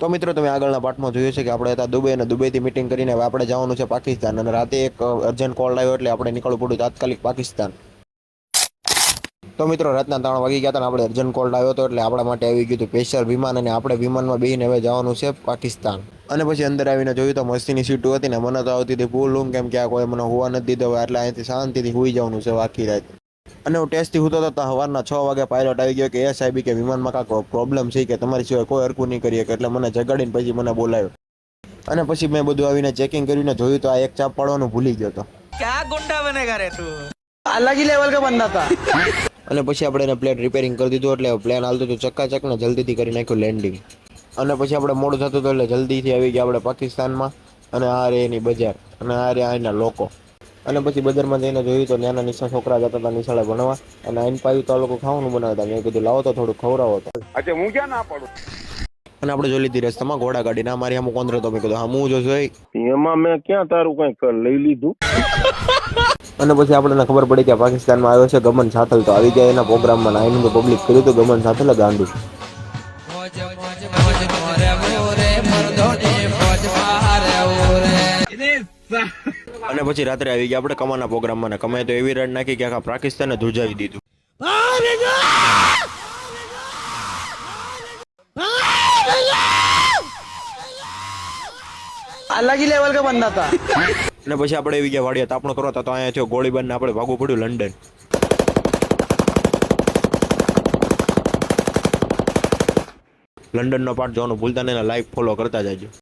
તો મિત્રો તમે આગળના પાર્ટમાં જોયું છે કે આપણે હતા દુબઈ અને દુબઈથી મીટિંગ કરીને હવે આપણે જવાનું છે પાકિસ્તાન અને રાતે એક અર્જન્ટ કોલ આવ્યો એટલે આપણે નીકળવું પડ્યું તાત્કાલિક પાકિસ્તાન. તો મિત્રો રાતના 3 વાગી ગયા હતા અને આપણે અર્જન્ટ કોલ આવ્યો હતો એટલે આપણા માટે આવી ગયું હતું સ્પેશિયલ વિમાન અને આપણે વિમાનમાં બેસીને હવે જવાનું છે પાકિસ્તાન. અને પછી અંદર આવીને જોયું તો મસ્તીની સીટો હતી ને મને તો આવતી હતી ફૂલ ઊંઘ કેમ કે આ કોઈ મને હોવા નથી દીધો એટલે અહીંથી શાંતિથી હોઈ જવાનું છે આખી રાત. અને હું ટેસ્ટથી હોતો હતો સવારના 6 વાગે પાયલોટ આવી ગયો કે એ સાહેબ કે વિમાનમાં કાંઈક પ્રોબ્લેમ છે કે તમારી સિવાય કોઈ હરકું નહીં કરીએ એટલે મને જગાડીને પછી મને બોલાવ્યો. અને પછી મેં બધું આવીને ચેકિંગ કરીને જોયું તો આ એક ચાપ પાડવાનું ભૂલી ગયો હતો. क्या गुंडा बनेगा रे तू अलग ही लेवल का बंदा था. અને પછી આપણે એને પ્લેન રિપેરિંગ કરી દીધું એટલે પ્લેન હાલતું હતું ચક્કાચક ને જલ્દીથી કરી નાખ્યું લેન્ડિંગ. અને પછી આપણે મોડું થતું હતું એટલે જલ્દીથી આવી ગયા આપણે પાકિસ્તાનમાં. અને આ રે એની બજાર અને આ રે અહીંના લોકો. અને પછી બજારમાં જઈને જોયું તો નાના નિશા છોકરા જતા હતા નિશાળે ભણવા અને આઈન પાયું તો આ લોકો ખાવાનું બનાવતા મેં કીધું લાવો તો થોડું ખવડાવો તો. અચ્છા હું ક્યાં ના પાડું. અને આપણે જોઈ લીધી રસ્તામાં ઘોડા ગાડી ના મારી આમ કોંદરો તો મેં કીધું હા હું જો જોઈ એમાં મેં ક્યાં તારું કઈક લઈ લીધું. અને પછી આપણને ખબર પડી કે પાકિસ્તાનમાં આવ્યો છે ગમન સાથલ તો આવી ગયા એના પ્રોગ્રામમાં આઈનું તો પબ્લિક કર્યું હતું ગમન સાથલ ગાંડું. અને પછી રાત્રે આવી ગયા આપણે કમાના પ્રોગ્રામમાં ને કમાએ તો એવી રડ નાખી કે આખા પાકિસ્તાને ધ્રુજાવી દીધું. अलग ही लेवल का बंदा था. અને પછી આપણે એવી ગયા વાડિયા તાપણો કરવા તો અહીંયા થયો ગોળીબારને આપણે ભાગવું પડ્યું લંડન. લંડનનો પાર્ટ જોવાનું ભૂલતા નહીં, લાઈવ ફોલો કરતા જાજો.